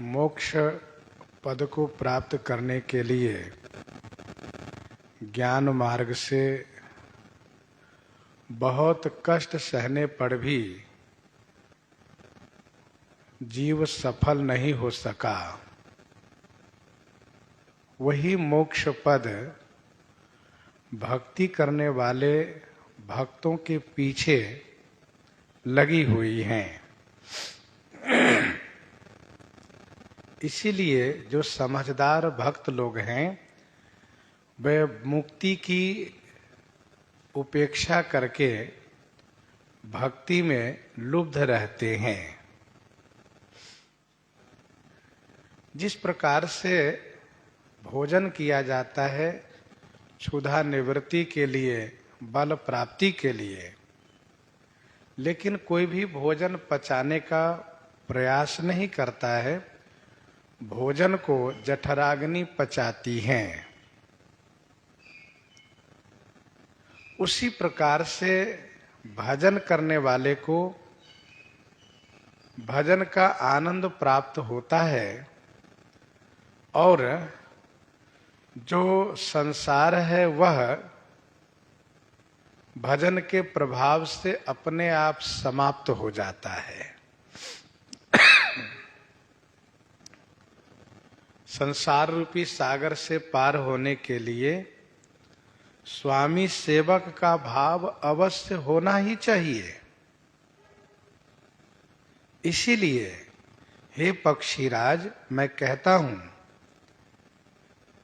मोक्ष पद को प्राप्त करने के लिए ज्ञान मार्ग से बहुत कष्ट सहने पर भी जीव सफल नहीं हो सका, वही मोक्ष पद भक्ति करने वाले भक्तों के पीछे लगी हुई हैं। इसीलिए जो समझदार भक्त लोग हैं वे मुक्ति की उपेक्षा करके भक्ति में लुब्ध रहते हैं। जिस प्रकार से भोजन किया जाता है क्षुधा निवृत्ति के लिए, बल प्राप्ति के लिए, लेकिन कोई भी भोजन पचाने का प्रयास नहीं करता है, भोजन को जठराग्नि पचाती हैं। उसी प्रकार से भजन करने वाले को भजन का आनंद प्राप्त होता है और जो संसार है वह भजन के प्रभाव से अपने आप समाप्त हो जाता है। संसार रूपी सागर से पार होने के लिए स्वामी सेवक का भाव अवश्य होना ही चाहिए। इसीलिए हे पक्षीराज, मैं कहता हूं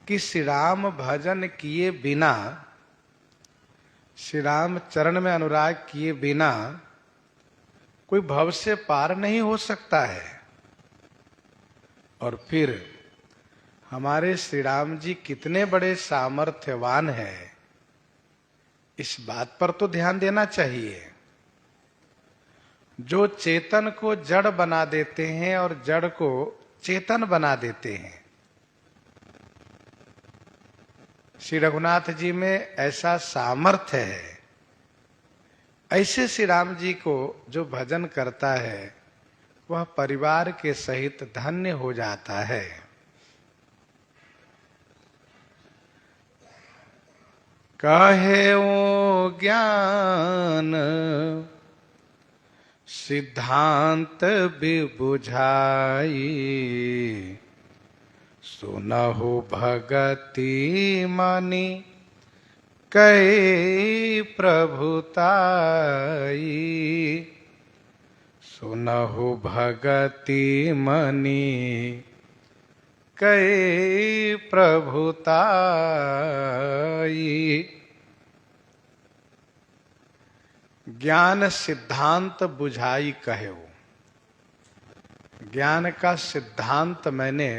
कि श्री राम भजन किए बिना, श्री राम चरण में अनुराग किए बिना कोई भव से पार नहीं हो सकता है। और फिर हमारे श्री राम जी कितने बड़े सामर्थ्यवान हैं, इस बात पर तो ध्यान देना चाहिए। जो चेतन को जड़ बना देते हैं और जड़ को चेतन बना देते हैं, श्री रघुनाथ जी में ऐसा सामर्थ्य है। ऐसे श्री राम जी को जो भजन करता है वह परिवार के सहित धन्य हो जाता है। कहे ओ ज्ञान सिद्धांत विबुझाई, सुनहु भगति मनि कई प्रभुताई। सुनहु भगति मनि कई प्रभुताई। ज्ञान सिद्धांत बुझाई कहे। ज्ञान का सिद्धांत मैंने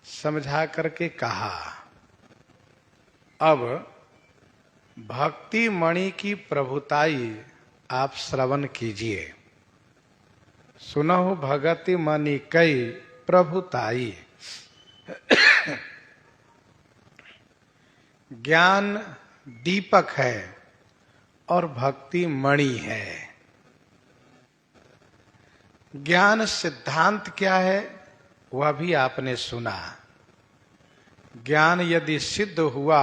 समझा करके कहा। अब भक्ति मणि की प्रभुताई आप श्रवण कीजिए। सुनहु भगति मणि कई प्रभुताई। ज्ञान दीपक है और भक्ति मणि है। ज्ञान सिद्धांत क्या है वह भी आपने सुना। ज्ञान यदि सिद्ध हुआ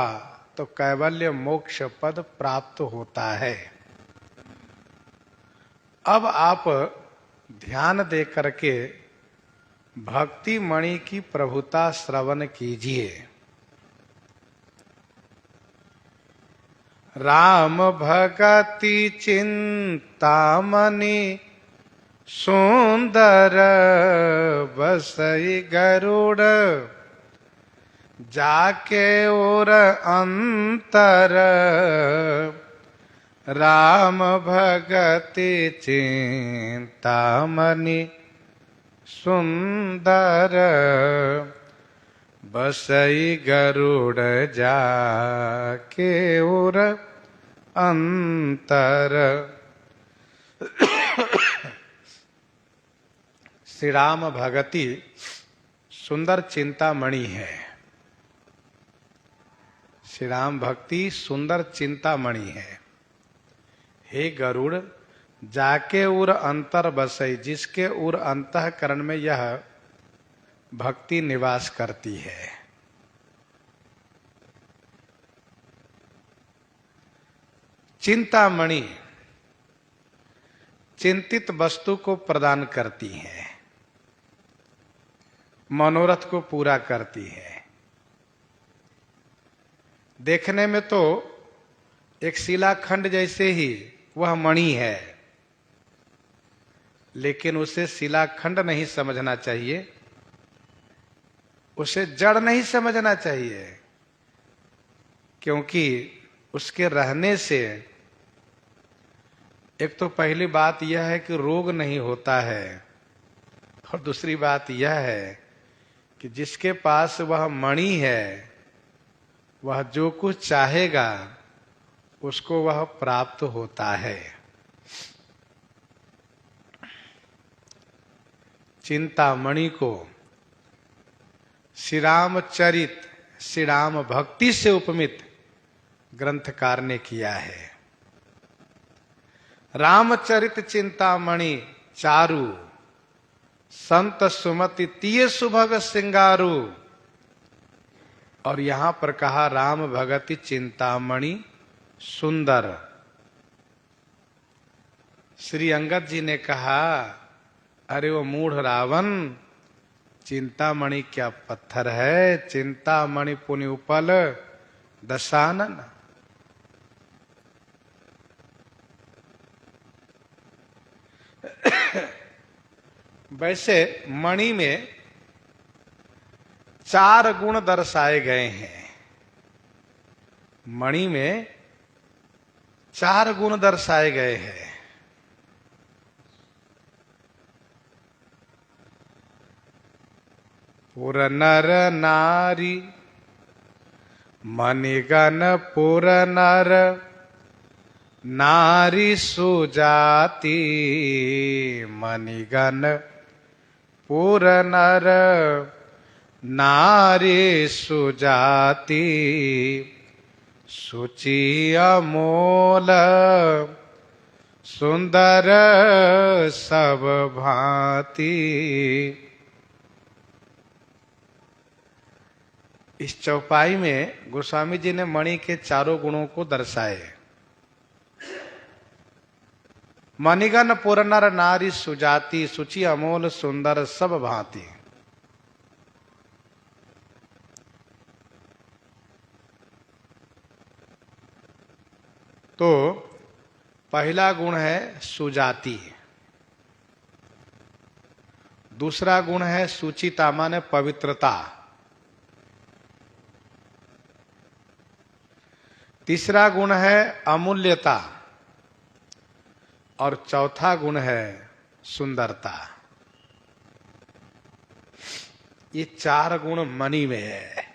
तो कैवल्य मोक्ष पद प्राप्त होता है। अब आप ध्यान दे करके भक्ति मणि की प्रभुता श्रवण कीजिए। राम भगति चिंतामणि सुंदर बसई गरुड़, जाके और अंतर। राम भगति चिंतामणि सुंदर, बसई गरुड़ जाके और अंतर। श्री राम भगति सुंदर चिंतामणि है। श्री राम भक्ति सुंदर चिंतामणि है। हे गरुड़, जाके उर अंतर बसई, जिसके उर अंतःकरण में यह भक्ति निवास करती है। चिंतामणि चिंतित वस्तु को प्रदान करती है, मनोरथ को पूरा करती है। देखने में तो एक शिलाखंड जैसे ही वह मणि है, लेकिन उसे शिलाखंड नहीं समझना चाहिए, उसे जड़ नहीं समझना चाहिए, क्योंकि उसके रहने से एक तो पहली बात यह है कि रोग नहीं होता है, और दूसरी बात यह है कि जिसके पास वह मणि है वह जो कुछ चाहेगा उसको वह प्राप्त होता है। चिंतामणि को श्री रामचरित श्री राम भक्ति से उपमित ग्रंथकार ने किया है। रामचरित चिंतामणि चारु संत सुमति तिय सुभग सिंगारू। और यहां पर कहा राम भगति चिंतामणि सुंदर। श्री अंगद जी ने कहा, अरे वो मूढ़ रावण, चिंतामणि क्या पत्थर है, चिंतामणि पुनि उपल दशानन। वैसे मणि में 4 गुण दर्शाए गए हैं। मणि में 4 गुण दर्शाए गए हैं। पुर नर नारी मणिगण पुर नर नारी सुजाति। मणिगण पुर नर नारी सुजाति। सुचि अमोल सुंदर सब भांति। इस चौपाई में गोस्वामी जी ने मणि के 4 गुणों को दर्शाए। मणिगण पुर नर नारी सुजाति। सुचि अमोल सुंदर सब भांति। तो पहला गुण है सुजाति, दूसरा गुण है सुचिता माने पवित्रता, तीसरा गुण है अमूल्यता, और चौथा गुण है सुंदरता। ये 4 गुण मणि में है।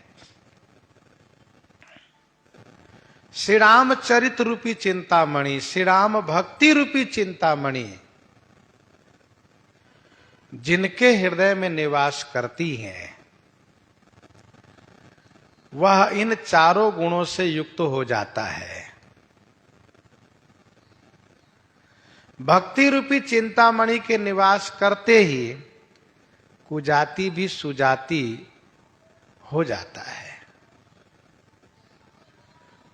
श्री रामचरित रूपी चिंतामणि, श्री राम भक्ति रूपी चिंतामणि जिनके हृदय में निवास करती हैं, वह इन 4 गुणों से युक्त हो जाता है। भक्ति रूपी चिंतामणि के निवास करते ही कुजाति भी सुजाति हो जाता है।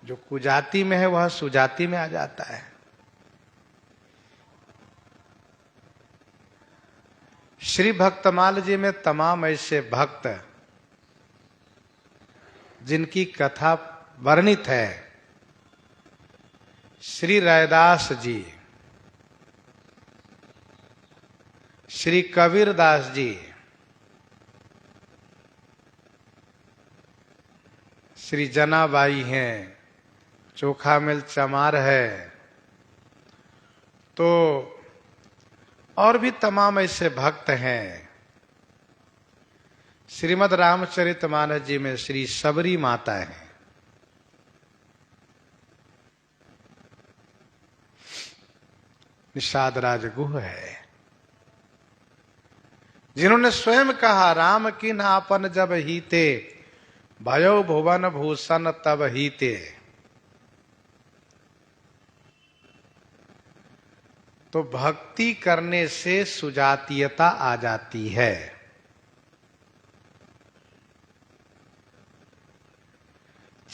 जो कुजाति में है वह सुजाति में आ जाता है। श्री भक्तमाल जी में तमाम ऐसे भक्त जिनकी कथा वर्णित है। श्री रैदास जी, श्री कबीरदास जी, श्री जनाबाई हैं, चोखा मिल चमार है, तो और भी तमाम ऐसे भक्त हैं। श्रीमद् रामचरितमानस जी में श्री सबरी माता हैं। निषाद राजगुह है, जिन्होंने स्वयं कहा, राम की नापन जब हीते भयो भुवन भूषण तब हीते। तो भक्ति करने से सुजातीयता आ जाती है।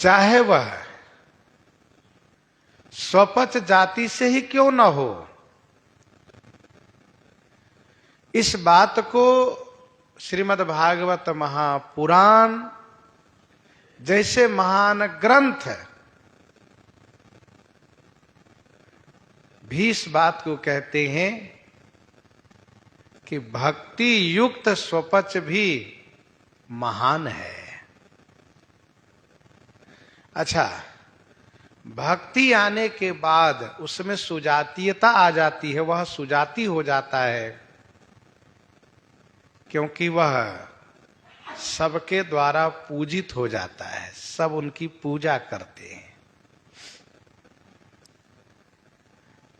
चाहे वह स्वपच जाति से ही क्यों न हो। इस बात को श्रीमद् भागवत महापुराण जैसे महान ग्रंथ भी इस बात को कहते हैं कि भक्ति युक्त स्वपच भी महान है। अच्छा, भक्ति आने के बाद उसमें सुजातीयता आ जाती है, वह सुजाति हो जाता है, क्योंकि वह सबके द्वारा पूजित हो जाता है, सब उनकी पूजा करते हैं।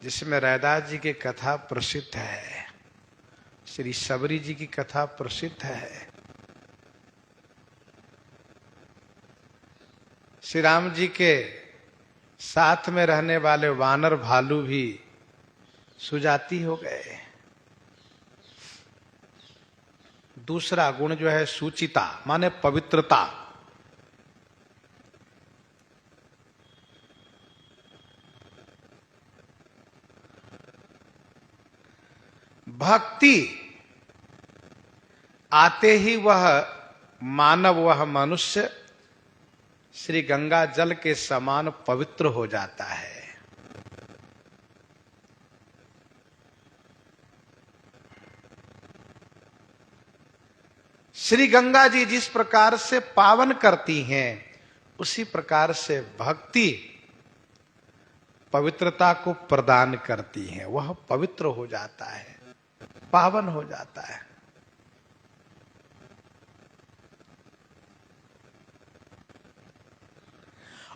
जिसमें रैदास जी की कथा प्रसिद्ध है, श्री सबरी जी की कथा प्रसिद्ध है। श्री राम जी के साथ में रहने वाले वानर भालू भी सुजाति हो गए। दूसरा गुण जो है सुचिता, माने पवित्रता। भक्ति आते ही वह मानव, वह मनुष्य श्री गंगा जल के समान पवित्र हो जाता है। श्री गंगा जी जिस प्रकार से पावन करती हैं, उसी प्रकार से भक्ति पवित्रता को प्रदान करती है। वह पवित्र हो जाता है, पावन हो जाता है।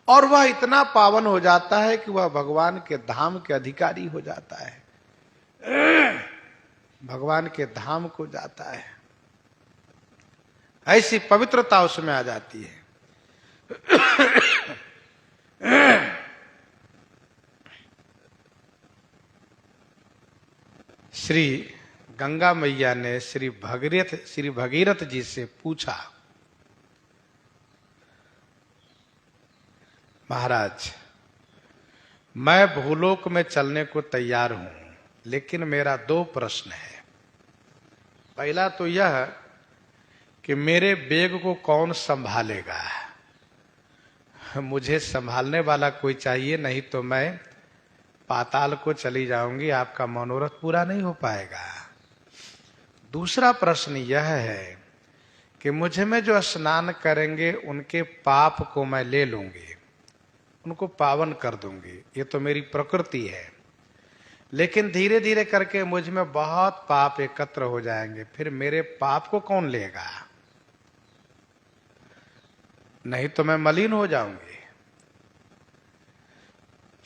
और वह इतना पावन हो जाता है कि वह भगवान के धाम के अधिकारी हो जाता है, भगवान के धाम को जाता है। ऐसी पवित्रता उसमें आ जाती है। श्री गंगा मैया ने श्री भगीरथ जी से पूछा, महाराज, मैं भूलोक में चलने को तैयार हूं, लेकिन मेरा 2 प्रश्न है। पहला तो यह कि मेरे बैग को कौन संभालेगा? मुझे संभालने वाला कोई चाहिए, नहीं तो मैं पाताल को चली जाऊंगी, आपका मनोरथ पूरा नहीं हो पाएगा। दूसरा प्रश्न यह है कि मुझे में जो स्नान करेंगे उनके पाप को मैं ले लूंगी, उनको पावन कर दूंगी, ये तो मेरी प्रकृति है। लेकिन धीरे धीरे करके मुझ में बहुत पाप एकत्र हो जाएंगे, फिर मेरे पाप को कौन लेगा? नहीं तो मैं मलिन हो जाऊंगी।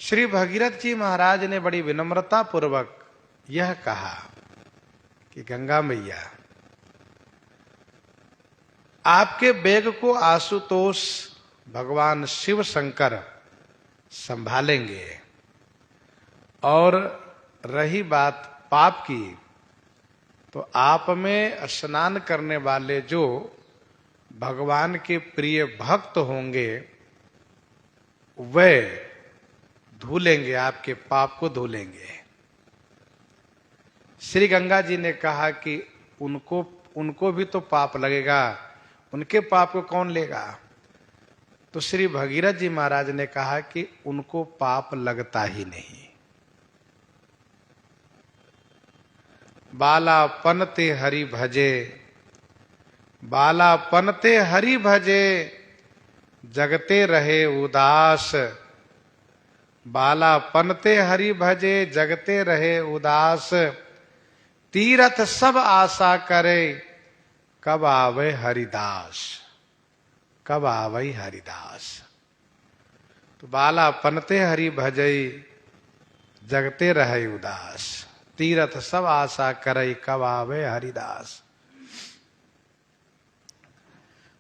श्री भगीरथ जी महाराज ने बड़ी विनम्रता पूर्वक यह कहा कि गंगा मैया, आपके बैग को आशुतोष भगवान शिव शंकर संभालेंगे, और रही बात पाप की, तो आप में स्नान करने वाले जो भगवान के प्रिय भक्त होंगे वे धुलेंगे, आपके पाप को धुलेंगे। श्री गंगा जी ने कहा कि उनको भी तो पाप लगेगा, उनके पाप को कौन लेगा? तो श्री भगीरथ जी महाराज ने कहा कि उनको पाप लगता ही नहीं। बाला पनते हरि भजे, बाला पनते हरि भजे, जगते रहे उदास। बाला पनते हरि भजे, जगते रहे उदास। तीरथ सब आशा करे, कब आवे हरिदास, कब आवे हरिदास। तो बाला पनते हरि भजई, जगते रहे उदास। तीरथ सब आशा करे, कब आवे हरिदास।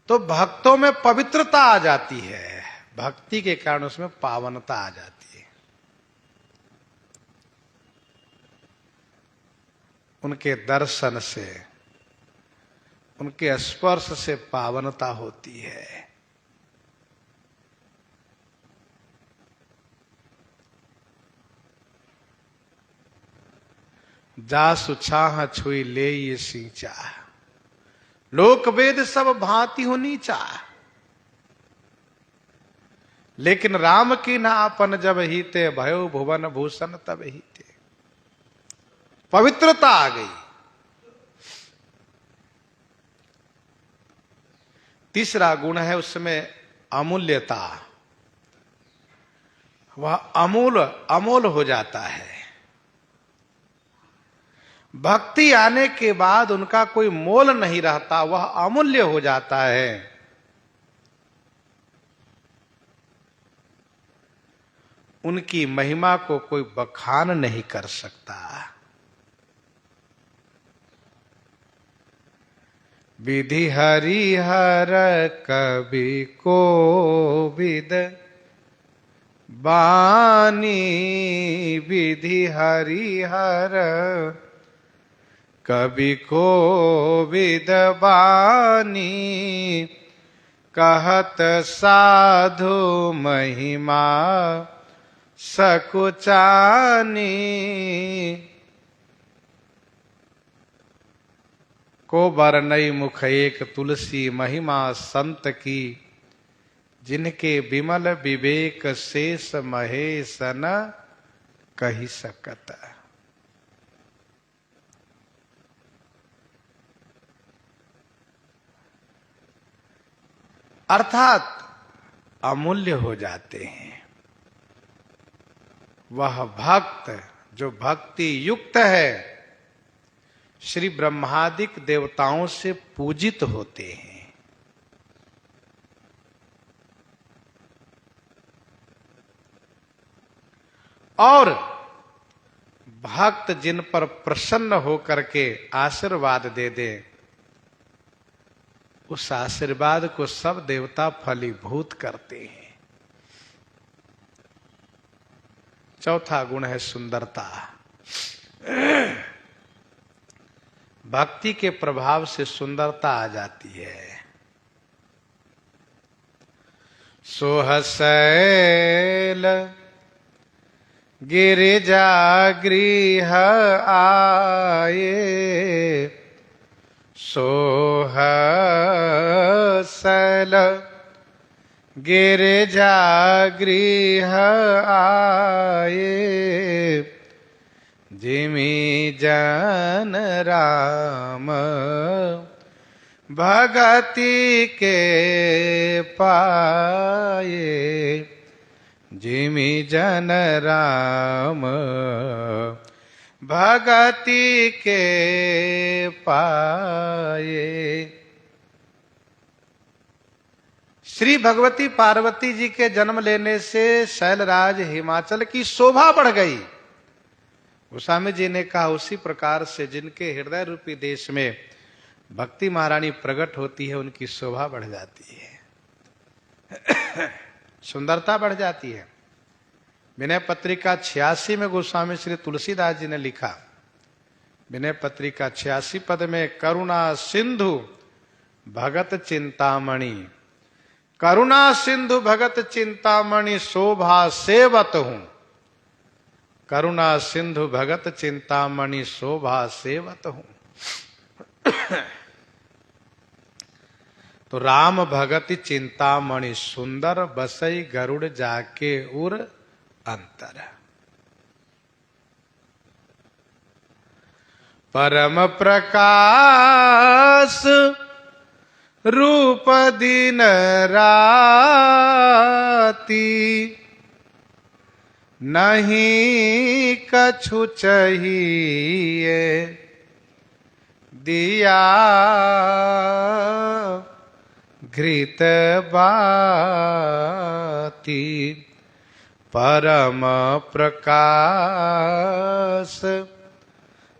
तो भक्तों में पवित्रता आ जाती है, भक्ति के कारण उसमें पावनता आ जाती है। उनके दर्शन से, उनके स्पर्श से पावनता होती है। जासु छाह छुई ले ये सींचा, लोक वेद सब भांति हो नीचा। लेकिन राम की ना आपन जब हीते, भयो भुवन भूषण तब हीते। पवित्रता आ गई। तीसरा गुण है उसमें अमूल्यता। वह अमोल हो जाता है। भक्ति आने के बाद उनका कोई मोल नहीं रहता, वह अमूल्य हो जाता है। उनकी महिमा को कोई बखान नहीं कर सकता। विधि हरिहर कवि कोविद बानी, विधि हरिहर कवि कोविद बानी, कहत साधु महिमा सकुचानी। को बरनई मुख एक तुलसी, महिमा संत की, जिनके विमल विवेक शेष महेश न कही सकत। अर्थात अमूल्य हो जाते हैं। वह भक्त जो भक्ति युक्त है, श्री ब्रह्मादिक देवताओं से पूजित होते हैं। और भक्त जिन पर प्रसन्न होकर के आशीर्वाद दे दे, उस आशीर्वाद को सब देवता फलीभूत करते हैं। चौथा गुण है सुंदरता। भक्ति के प्रभाव से सुंदरता आ जाती है। सोहसैल गिरिजा गृह आए, सोहसल गिरिजा गृह आए, जिमि जन राम भगति के पाए, जिमि जन राम भगति के पाए। श्री भगवती पार्वती जी के जन्म लेने से शैलराज हिमाचल की शोभा बढ़ गई। गोस्वामी जी ने कहा उसी प्रकार से जिनके हृदय रूपी देश में भक्ति महारानी प्रकट होती है, उनकी शोभा बढ़ जाती है, सुंदरता बढ़ जाती है। विनय पत्रिका 86 में गोस्वामी श्री तुलसीदास जी ने लिखा, विनय पत्रिका 86 पद में, करुणा सिंधु भगत चिंतामणि, करुणा सिंधु भगत चिंतामणि शोभा सेवत हूं, करुणा सिंधु भगत चिंतामणि शोभा सेवत हूं। तो राम भगति चिंतामणि सुंदर, बसई गरुड़ जाके उर अंतर। परम प्रकाश रूप दिन राती, नहीं कछु चाहिए दिया घृत बाती। परम प्रकाश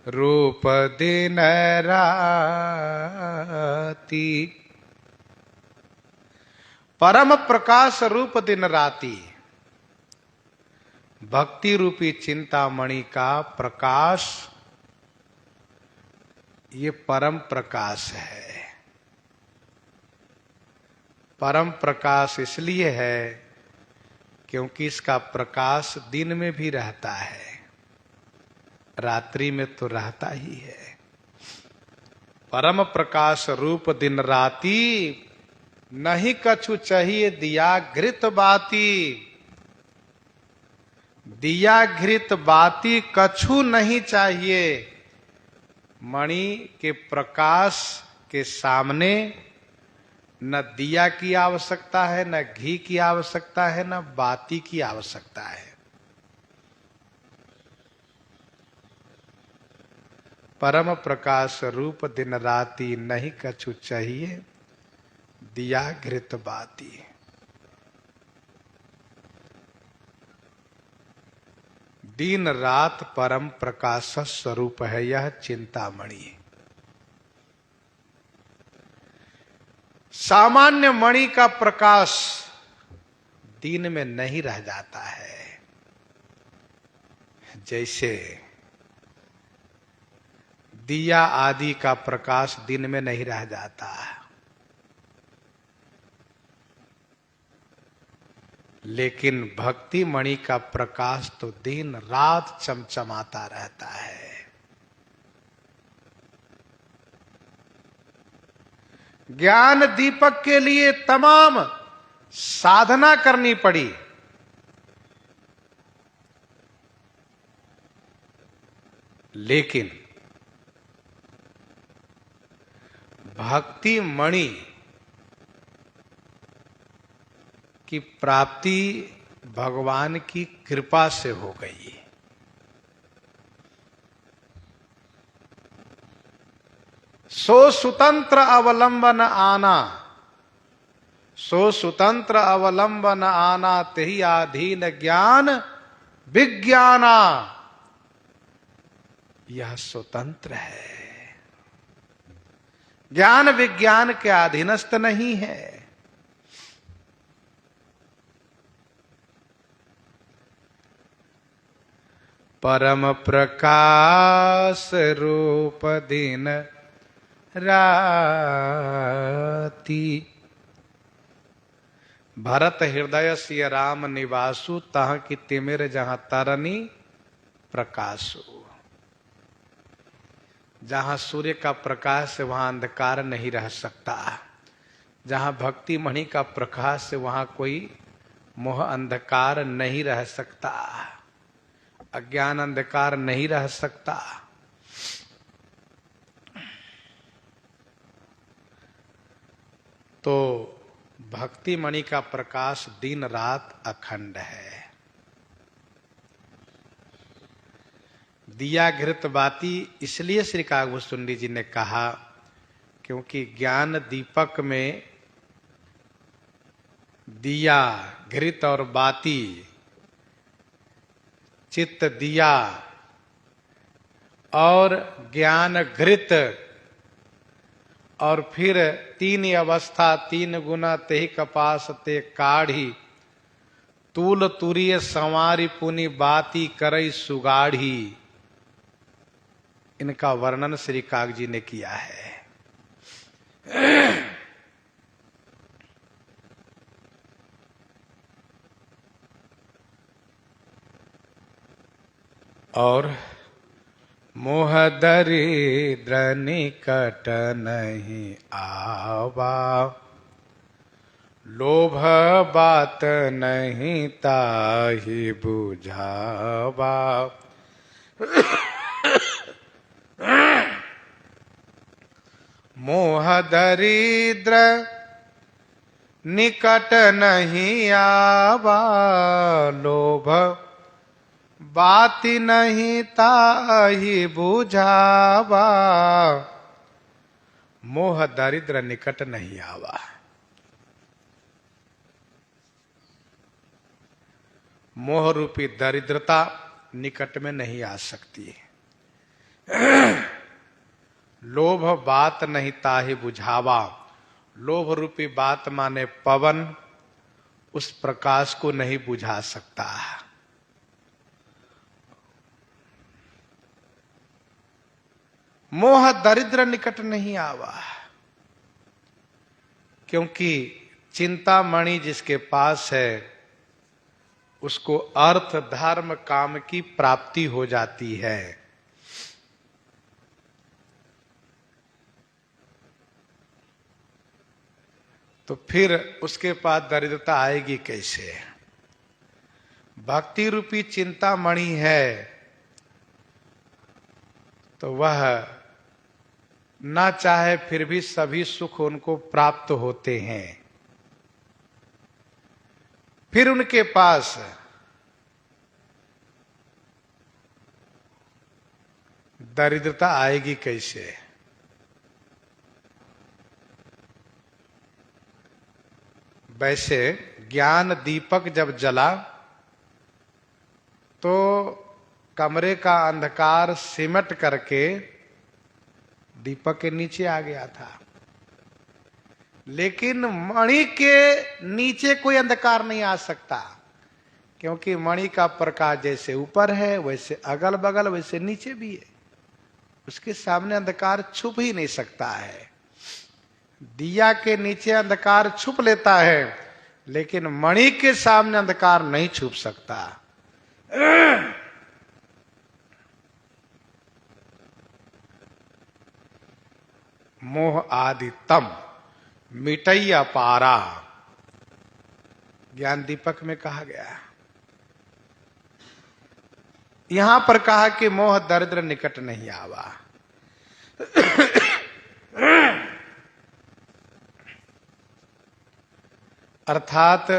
रूप दिन राती, परम प्रकाश रूप दिन राती। भक्ति रूपी चिंतामणि का प्रकाश ये परम प्रकाश है। परम प्रकाश इसलिए है क्योंकि इसका प्रकाश दिन में भी रहता है, रात्रि में तो रहता ही है। परम प्रकाश रूप दिन राती, नहीं कछु चाहिए दिया घृत बाती। दिया घृत बाती कछु नहीं चाहिए। मणि के प्रकाश के सामने न दिया की आवश्यकता है, न घी की आवश्यकता है, न बाती की आवश्यकता है। परम प्रकाश रूप दिन राती, नहीं कछु चाहिए दिया घृत बाती। दिन रात परम प्रकाश स्वरूप है यह चिंतामणि। सामान्य मणि का प्रकाश दिन में नहीं रह जाता है, जैसे दिया आदि का प्रकाश दिन में नहीं रह जाता। लेकिन भक्ति मणि का प्रकाश तो दिन रात चमचमाता रहता है। ज्ञान दीपक के लिए तमाम साधना करनी पड़ी, लेकिन भक्ति मणि की प्राप्ति भगवान की कृपा से हो गई। सो स्वतंत्र अवलंबन आना, सो स्वतंत्र अवलंबन आना, तेहि अधीन ज्ञान विज्ञाना। यह स्वतंत्र है, ज्ञान विज्ञान के अधीनस्थ नहीं है। परम प्रकाश रूप दिन राती, भरत हृदय सिय राम निवासु, तह की तिमिर जहां तरनी प्रकाशु। जहां सूर्य का प्रकाश है वहां अंधकार नहीं रह सकता। जहां भक्ति मणि का प्रकाश है वहां कोई मोह अंधकार नहीं रह सकता, अज्ञान अंधकार नहीं रह सकता। तो भक्ति मणि का प्रकाश दिन रात अखंड है। दिया घृत बाती इसलिए श्री काकभूषुंडी जी ने कहा क्योंकि ज्ञान दीपक में दिया घृत और बाती, चित्त दिया और ज्ञान घृत, और फिर तीन अवस्था तीन गुना तेहि कपास ते काढ़ी, तूल तुरीय संवारी पुनि बाती करई सुगाढ़ी। इनका वर्णन श्री काक जी ने किया है। और मोह दरिद्र निकट नहीं आवा, लोभ बात नहीं ताहि बुझावा। मोह दरिद्र निकट नहीं आवा, लोभ बाती नहीं ताहि बुझावा। मोह दरिद्र निकट नहीं आवा। मोह रूपी दरिद्रता निकट में नहीं आ सकती। लोभ बात नहीं ताहि बुझावा। लोभ रूपी बात माने पवन उस प्रकाश को नहीं बुझा सकता। मोह दरिद्र निकट नहीं आवा, क्योंकि चिंतामणि जिसके पास है उसको अर्थ धर्म काम की प्राप्ति हो जाती है। तो फिर उसके पास दरिद्रता आएगी कैसे? भक्ति रूपी चिंतामणि है तो वह ना चाहे फिर भी सभी सुख उनको प्राप्त होते हैं। फिर उनके पास दरिद्रता आएगी कैसे? वैसे ज्ञान दीपक जब जला तो कमरे का अंधकार सिमट करके दीपक के नीचे आ गया था, लेकिन मणि के नीचे कोई अंधकार नहीं आ सकता, क्योंकि मणि का प्रकाश जैसे ऊपर है वैसे अगल बगल वैसे नीचे भी है, उसके सामने अंधकार छुप ही नहीं सकता है। दिया के नीचे अंधकार छुप लेता है, लेकिन मणि के सामने अंधकार नहीं छुप सकता। मोह आदि तम मिटैया पारा, ज्ञान दीपक में कहा गया। यहां पर कहा कि मोह दरिद्र निकट नहीं आवा। अर्थात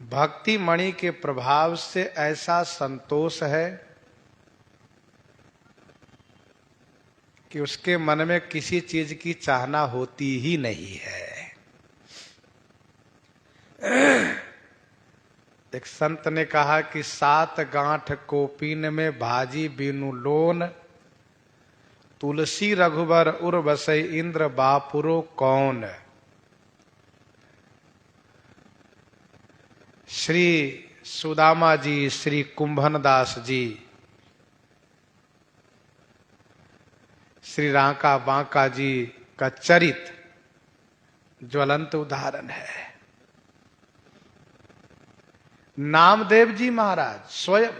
भक्ति मणि के प्रभाव से ऐसा संतोष है कि उसके मन में किसी चीज की चाहना होती ही नहीं है। एक संत ने कहा कि 7 गांठ कोपीन में भाजी बीनु लोन, तुलसी रघुबर उर्वसई इंद्र बापुरो कौन। श्री सुदामा जी, श्री कुंभनदास जी, श्री रांका बांका जी का चरित ज्वलंत उदाहरण है। नामदेव जी महाराज स्वयं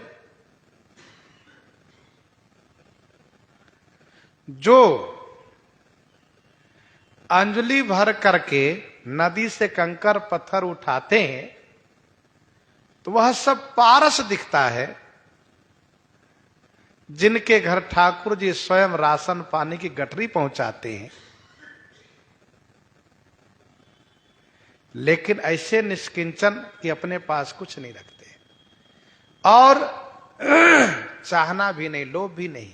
जो अंजलि भर करके नदी से कंकर पत्थर उठाते हैं तो वह सब पारस दिखता है, जिनके घर ठाकुर जी स्वयं राशन पानी की गठरी पहुंचाते हैं, लेकिन ऐसे निष्किंचन कि अपने पास कुछ नहीं रखते और चाहना भी नहीं, लोभ भी नहीं।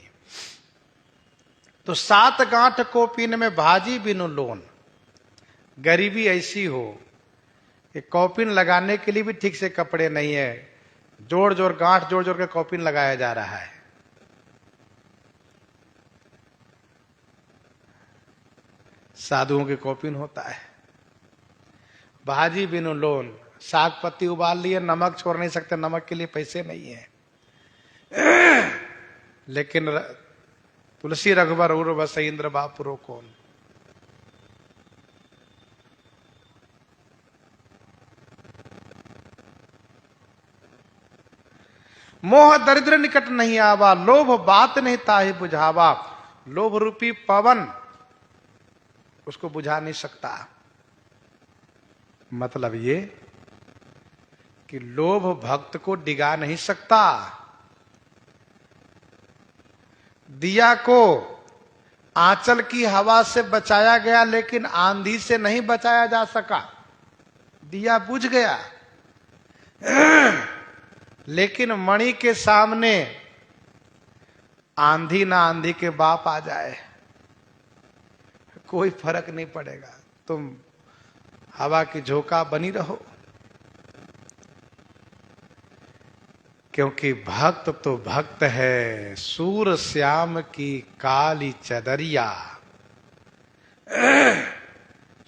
तो 7 गांठ कोपीन में भाजी बिनु लोन, गरीबी ऐसी हो कि कौपिन लगाने के लिए भी ठीक से कपड़े नहीं है, जोड़ जोड़ गांठ जोड़ जोड़ के कौपिन लगाया जा रहा है। साधुओं के कौपिन होता है। भाजी बिनु लोन, साग पत्ती उबाल लिए, नमक छोड़ नहीं सकते, नमक के लिए पैसे नहीं है, लेकिन तुलसी रघुबर उर्वस इंद्र बापुरो कौन। मोह दरिद्र निकट नहीं आवा, लोभ बात नहीं ताहि बुझावा। लोभ रूपी पवन उसको बुझा नहीं सकता। मतलब ये कि लोभ भक्त को डिगा नहीं सकता। दिया को आंचल की हवा से बचाया गया, लेकिन आंधी से नहीं बचाया जा सका। दिया बुझ गया, लेकिन मणि के सामने आंधी ना आंधी के बाप आ जाए कोई फर्क नहीं पड़ेगा, तुम हवा की झोंका बनी रहो। क्योंकि भक्त तो भक्त है, सूर श्याम की काली चदरिया,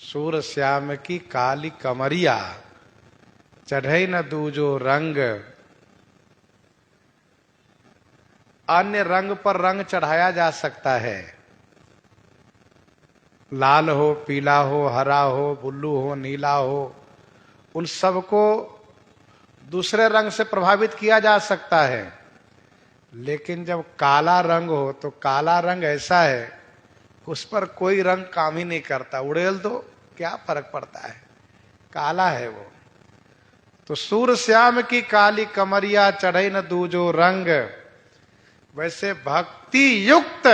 सूर श्याम की काली कमरिया, चढ़े न दूजो रंग। अन्य रंग पर रंग चढ़ाया जा सकता है, लाल हो, पीला हो, हरा हो, बुल्लू हो, नीला हो, उन सबको दूसरे रंग से प्रभावित किया जा सकता है। लेकिन जब काला रंग हो तो काला रंग ऐसा है उस पर कोई रंग काम ही नहीं करता, उड़ेल दो क्या फर्क पड़ता है, काला है वो। तो सूर श्याम की काली कमरिया चढ़े न दूजो रंग, वैसे भक्ति युक्त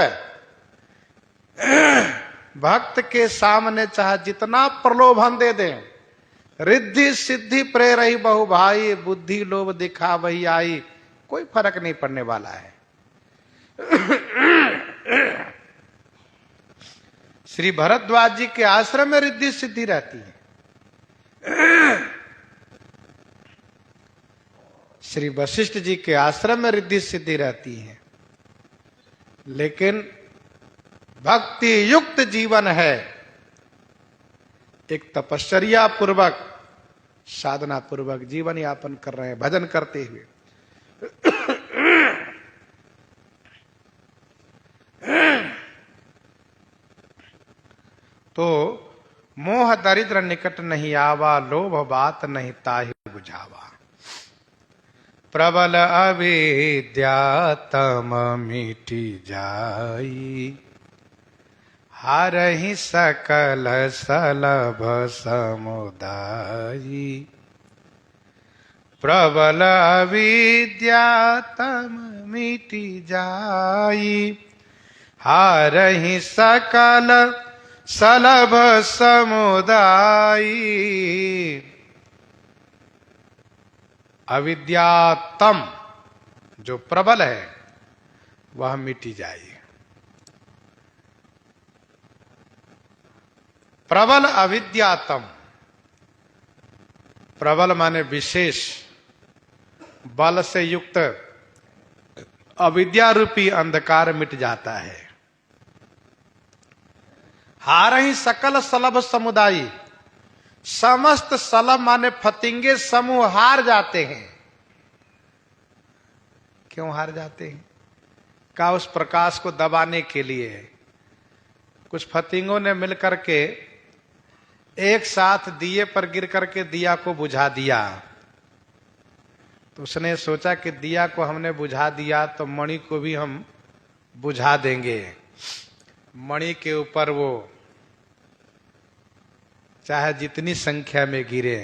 भक्त के सामने चाहे जितना प्रलोभन दे दें, रिद्धि सिद्धि प्रेरही बहु भाई, बुद्धि लोभ दिखा वही आई, कोई फर्क नहीं पड़ने वाला है। श्री भरद्वाज जी के आश्रम में रिद्धि सिद्धि रहती है, श्री वशिष्ठ जी के आश्रम में रिद्धि सिद्धि रहती है, लेकिन भक्ति युक्त जीवन है, एक तपश्चर्या पूर्वक साधना पूर्वक जीवन यापन कर रहे हैं भजन करते हुए। तो मोह दरिद्र निकट नहीं आवा, लोभ बात नहीं ताहि बुझावा, प्रबल अविद्या तम मिटी जाई, हारहि सकल सलभ समुदायी, प्रबल अविद्या तम मिटी जाई, हारहि सकल सलभ समुदायी, अविद्यातम जो प्रबल है वह मिटी जाए। प्रबल अविद्यातम, प्रबल माने विशेष बल से युक्त अविद्या रूपी अंधकार मिट जाता है। हारहि सकल सलभ समुदायी, समस्त सलभ माने फतिंगे समूह हार जाते हैं। क्यों हार जाते हैं? का उस प्रकाश को दबाने के लिए कुछ फतिंगों ने मिलकर के एक साथ दिए पर गिर करके दिया को बुझा दिया। तो उसने सोचा कि दिया को हमने बुझा दिया तो मणि को भी हम बुझा देंगे। मणि के ऊपर वो चाहे जितनी संख्या में गिरे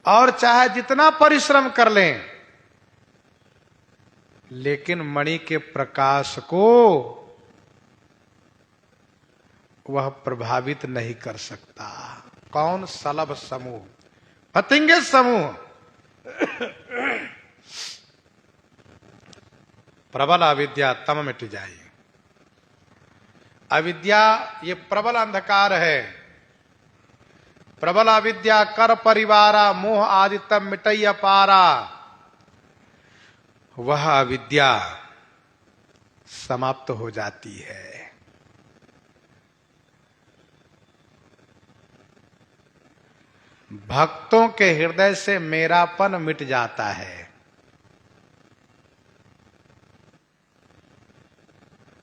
और चाहे जितना परिश्रम कर लें, लेकिन मणि के प्रकाश को वह प्रभावित नहीं कर सकता। कौन? सलभ समूह, फतिंगे समूह। प्रबल अविद्या तम मिट जाए। अविद्या ये प्रबल अंधकार है। प्रबल अविद्या कर परिवारा, मोह आदि तब मिटैया पारा। वह अविद्या समाप्त हो जाती है। भक्तों के हृदय से मेरापन मिट जाता है।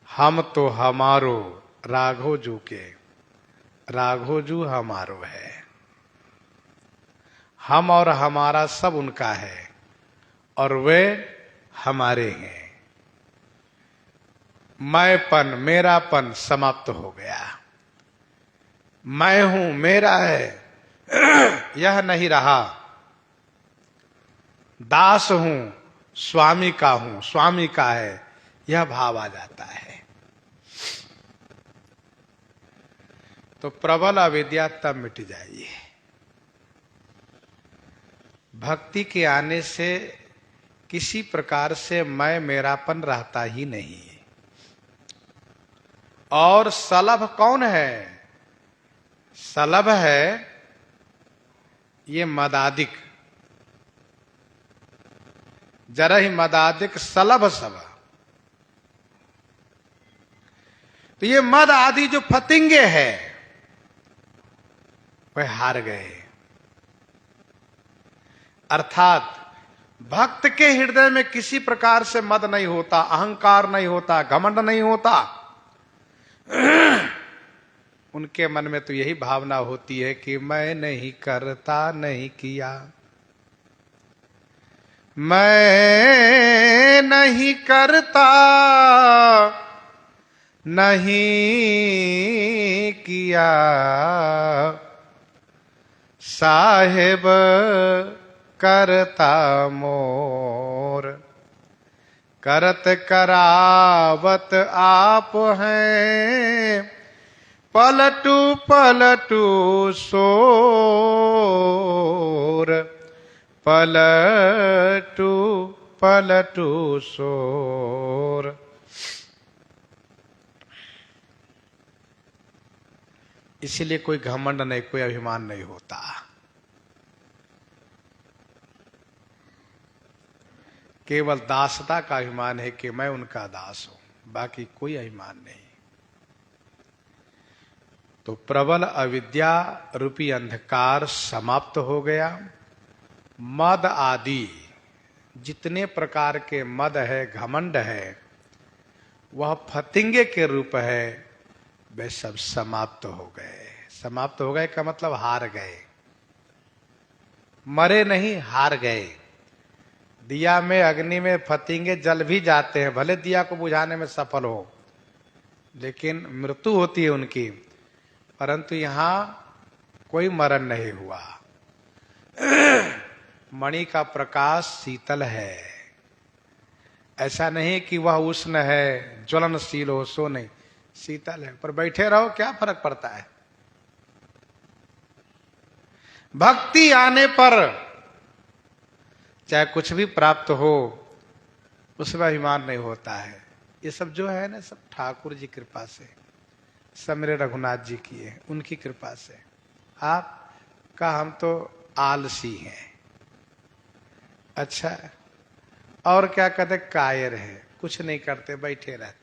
हम तो हमारो राघोजू के, राघोजू हमारो है। हम और हमारा सब उनका है और वे हमारे हैं। मैंपन, मेरापन समाप्त हो गया। मैं हूं, मेरा है, यह नहीं रहा। दास हूं, स्वामी का हूं, स्वामी का है, यह भाव आ जाता है। तो प्रबल अविद्या तब मिट जाएगी। भक्ति के आने से किसी प्रकार से मैं मेरापन रहता ही नहीं। और सलभ कौन है? सलभ है ये मदादिक, जरा ही मदादिक सलभ सब। तो ये मद आदि जो फतिंगे हैं वह हार गए। अर्थात भक्त के हृदय में किसी प्रकार से मद नहीं होता, अहंकार नहीं होता, घमंड नहीं होता। उनके मन में तो यही भावना होती है कि मैं नहीं करता, नहीं किया, मैं नहीं करता, नहीं किया साहेब करता मोर, करत करावत आप हैं पलटू पलटू सोर, पलटू पलटू सोर। इसीलिए कोई घमंड नहीं, कोई अभिमान नहीं होता। केवल दासता का अभिमान है कि मैं उनका दास हूं, बाकी कोई अभिमान नहीं। तो प्रबल अविद्या रूपी अंधकार समाप्त हो गया। मद आदि जितने प्रकार के मद है, घमंड है, वह फतिंगे के रूप है, वे सब समाप्त हो गए। समाप्त हो गए का मतलब हार गए, मरे नहीं, हार गए। दिया में, अग्नि में फतिंगे जल भी जाते हैं, भले दिया को बुझाने में सफल हो, लेकिन मृत्यु होती है उनकी। परंतु यहां कोई मरण नहीं हुआ। मणि का प्रकाश शीतल है, ऐसा नहीं कि वह उष्ण है, ज्वलनशील हो, सो नहीं, शीतल है। पर बैठे रहो, क्या फर्क पड़ता है। भक्ति आने पर चाहे कुछ भी प्राप्त हो, उसमें अभिमान नहीं होता है। ये सब जो है ना, सब ठाकुर जी कृपा से, सब मेरे रघुनाथ जी की है, उनकी कृपा से। आपका हम तो आलसी हैं। अच्छा, और क्या कहते, कायर है, कुछ नहीं करते, बैठे रहते।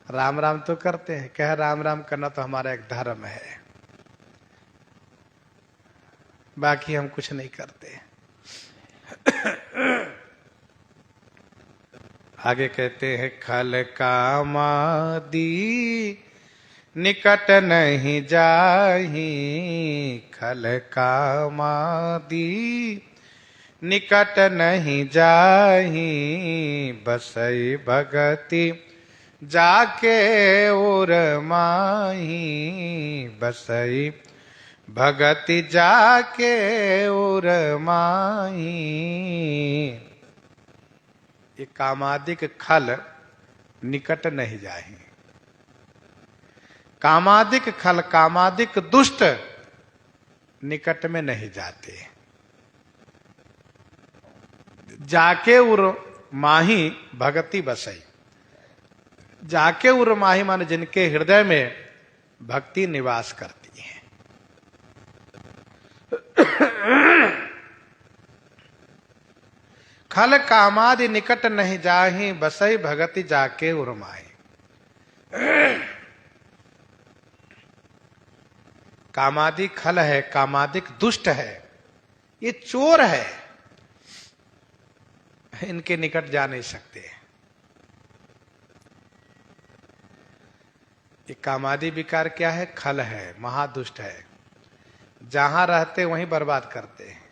राम राम तो करते हैं, कह राम राम करना तो हमारा एक धर्म है, बाकी हम कुछ नहीं करते। आगे कहते हैं, खल कामादि निकट नहीं जाही, खल कामादि निकट नहीं जाही, बसई भगति जाके उर माही, बसई भगति जाके उर माही। ये कामादिक खल निकट नहीं जाही। कामादिक खल, कामादिक दुष्ट निकट में नहीं जाते। जाके उर माही भगति बसई, जाके उर माही माने जिनके हृदय में भक्ति निवास करती है। खल कामादि निकट नहीं जाही, बसई भगति जाके उर माही। कामादि खल है, कामादिक दुष्ट है, ये चोर है, इनके निकट जा नहीं सकते। ये कामादि विकार क्या है? खल है, महादुष्ट है, जहां रहते वहीं बर्बाद करते हैं।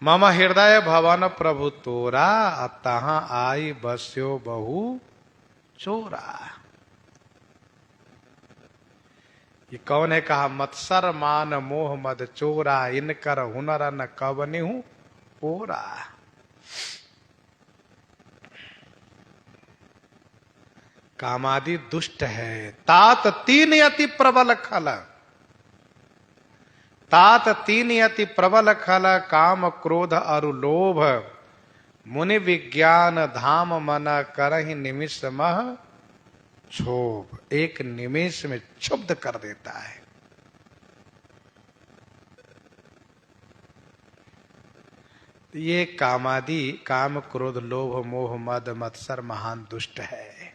मम हृदय भवन प्रभु तोरा, तहां आई बस्यो बहु चोरा। ये कौन है? कहा, मत्सर मान मोह मद चोरा, इनकर हुनर न कवनिहु पोरा। कामादि दुष्ट है। तात तीन अति प्रबल खल, तात तीन अति प्रबल खल, काम क्रोध अरु लोभ, मुनि विज्ञान धाम मन करहि निमिष मह क्षोभ। एक निमेष में क्षुब्ध कर देता है। ये कामादि, काम क्रोध लोभ मोह मद मत्सर महान दुष्ट है,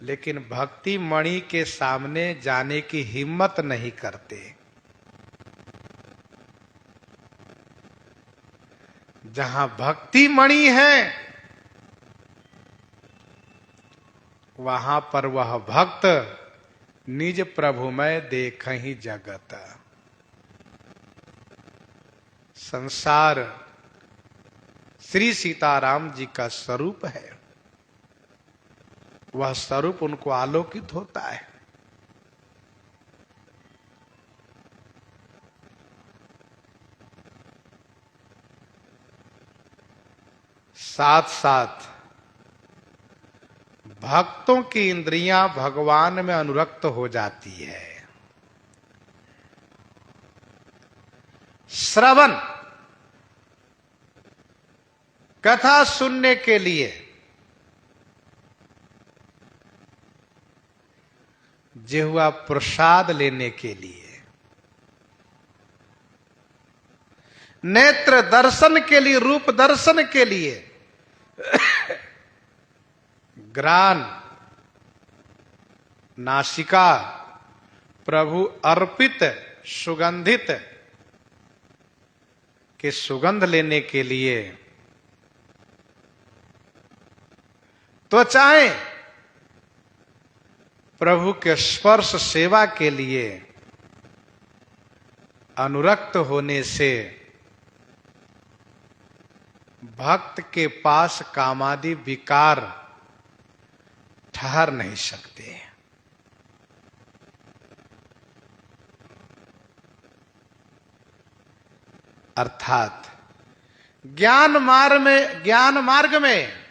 लेकिन भक्ति मणि के सामने जाने की हिम्मत नहीं करते। जहां भक्ति मणि है, वहां पर वह भक्त निज प्रभुमय देखहि जगत। श्री सीताराम जी का स्वरूप है। वह स्वरूप उनको आलोकित होता है। साथ साथ भक्तों की इंद्रियां भगवान में अनुरक्त हो जाती है। श्रवण, कथा सुनने के लिए, जिह्वा प्रसाद लेने के लिए, नेत्र दर्शन के लिए, रूप दर्शन के लिए, ग्राण, नासिका प्रभु अर्पित सुगंधित के सुगंध लेने के लिए, त्वचाएं प्रभु के स्पर्श सेवा के लिए अनुरक्त होने से भक्त के पास कामादि विकार ठहर नहीं सकते। अर्थात ज्ञान मार्ग में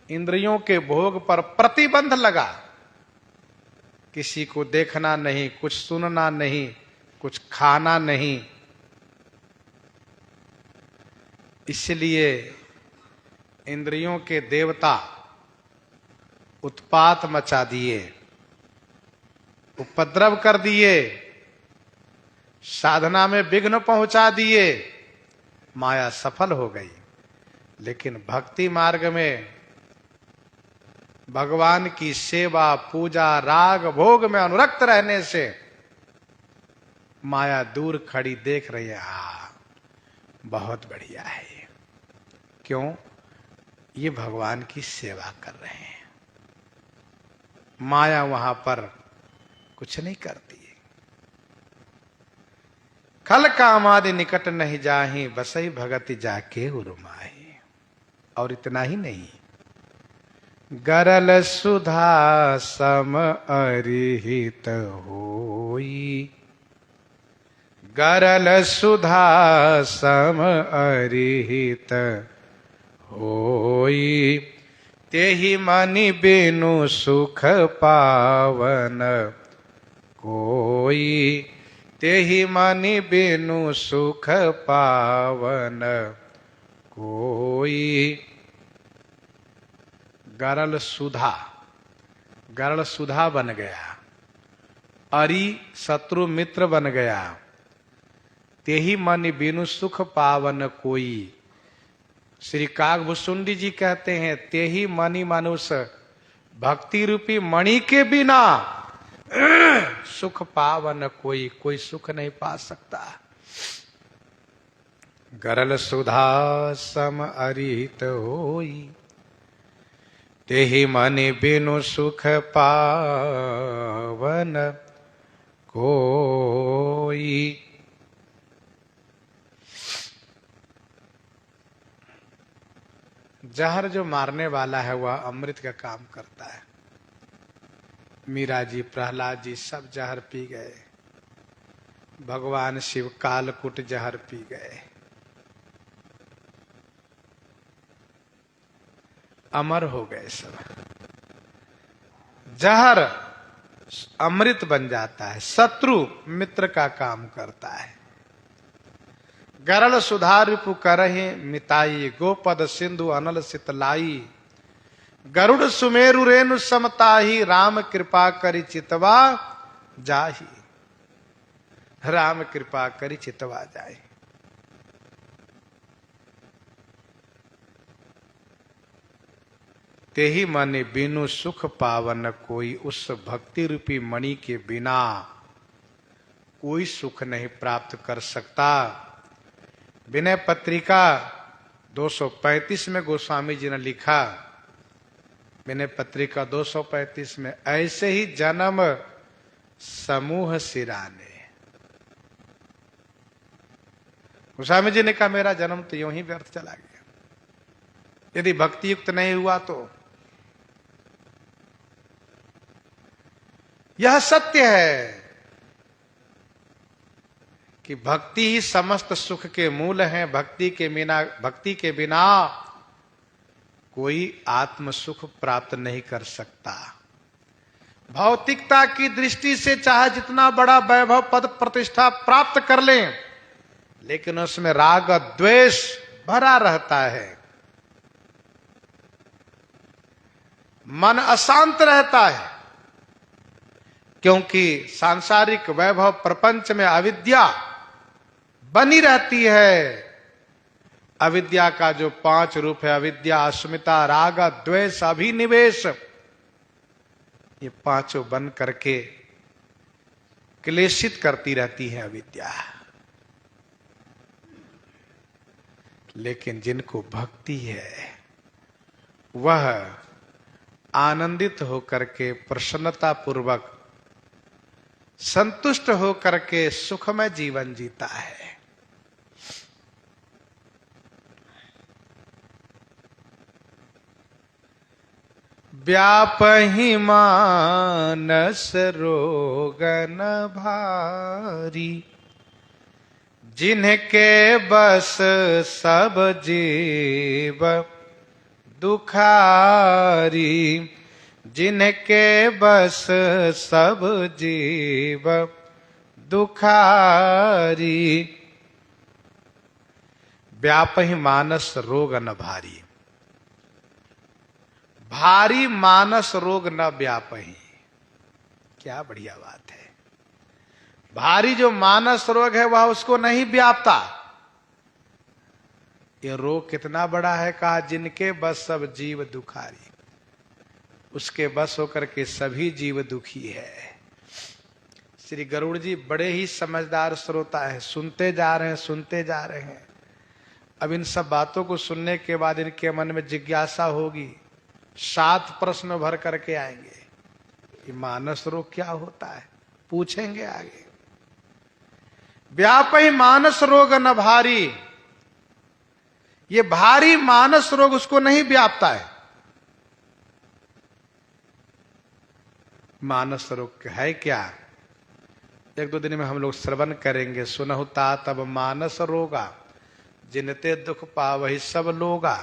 इंद्रियों के भोग पर प्रतिबंध लगा। किसी को देखना नहीं, कुछ सुनना नहीं, कुछ खाना नहीं। इसलिए इंद्रियों के देवता उत्पात मचा दिए, उपद्रव कर दिए, साधना में विघ्न पहुंचा दिए, माया सफल हो गई। लेकिन भक्ति मार्ग में भगवान की सेवा, पूजा, राग भोग में अनुरक्त रहने से माया दूर खड़ी देख रही है, बहुत बढ़िया है ये। क्यों? ये भगवान की सेवा कर रहे हैं। माया वहां पर कुछ नहीं करती है। खल कामादि निकट नहीं जाहि, बसई भगति जाके उरुमाही। और इतना ही नहीं, गरल सुधा सम अरिहित होई, गरल सुधा सम अरिहित होई, तेहि मनि बिनु सुख पावन कोई, तेहि मनि बिनु सुख पावन कोई। गरल सुधा, गरल सुधा बन गया, अरि शत्रु मित्र बन गया, तेहि मनि बिनु सुख पावन कोई। श्री कागभूषुंडी जी कहते हैं, तेहि मनि मनुष्य भक्ति रूपी मणि के बिना सुख पावन कोई, कोई सुख नहीं पा सकता। गरल सुधा सम अरिहित होई, तेहि मनि बिनु सुख पावन कोई। जहर जो मारने वाला है वह अमृत का काम करता है। मीरा जी, प्रहलाद जी सब जहर पी गए। भगवान शिव कालकूट जहर पी गए, अमर हो गए सब। जहर अमृत बन जाता है, शत्रु मित्र का काम करता है। गरल सुधा रिपु करहि मिताई, गोपद सिंधु अनल सितलाई, गरुड़ सुमेरु रेणु समताही, राम कृपा करि चितवा जाही, राम कृपा करि चितवा जाही। तेहि मनि बिनु सुख पावन कोई, उस भक्ति रूपी मणि के बिना कोई सुख नहीं प्राप्त कर सकता। विनय पत्रिका 235 में गोस्वामी जी ने लिखा, विनय पत्रिका 235 में, ऐसे ही जन्म समूह सिराने। गोस्वामी जी ने कहा, मेरा जन्म तो यूं ही व्यर्थ चला गया। यदि भक्ति युक्त नहीं हुआ तो। यह सत्य है कि भक्ति ही समस्त सुख के मूल है। भक्ति के बिना कोई आत्म सुख प्राप्त नहीं कर सकता। भौतिकता की दृष्टि से चाहे जितना बड़ा वैभव पद प्रतिष्ठा प्राप्त कर लें, लेकिन उसमें राग द्वेष भरा रहता है, मन अशांत रहता है, क्योंकि सांसारिक वैभव प्रपंच में अविद्या बनी रहती है। अविद्या का जो 5 रूप है, अविद्या, अस्मिता, राग, द्वेष, अभिनिवेश, ये पांचों बन करके क्लेशित करती रहती है अविद्या। लेकिन जिनको भक्ति है वह आनंदित होकर के, प्रसन्नता पूर्वक, संतुष्ट होकर के सुखमय जीवन जीता है। व्यापहि मानस रोगन भारी, जिनके बस सब जीव दुखारी, जिनके बस सब जीव दुखारी। व्यापहि मानस रोग न भारी, भारी मानस रोग न व्यापहि। क्या बढ़िया बात है। भारी जो मानस रोग है वह उसको नहीं व्यापता। ये रोग कितना बड़ा है, कहा जिनके बस सब जीव दुखारी, उसके बस होकर के सभी जीव दुखी है। श्री गरुड़ जी बड़े ही समझदार श्रोता है, सुनते जा रहे हैं, सुनते जा रहे हैं। अब इन सब बातों को सुनने के बाद इनके मन में जिज्ञासा होगी, 7 प्रश्न भर करके आएंगे। ये मानस रोग क्या होता है, पूछेंगे आगे। व्यापहि मानस रोग न भारी, ये भारी मानस रोग उसको नहीं व्यापता है। मानस रोग है क्या, 1-2 दिन में हम लोग श्रवण करेंगे। सुनहु तात अब मानस रोगा, जिनते दुख पावहि सब लोगा।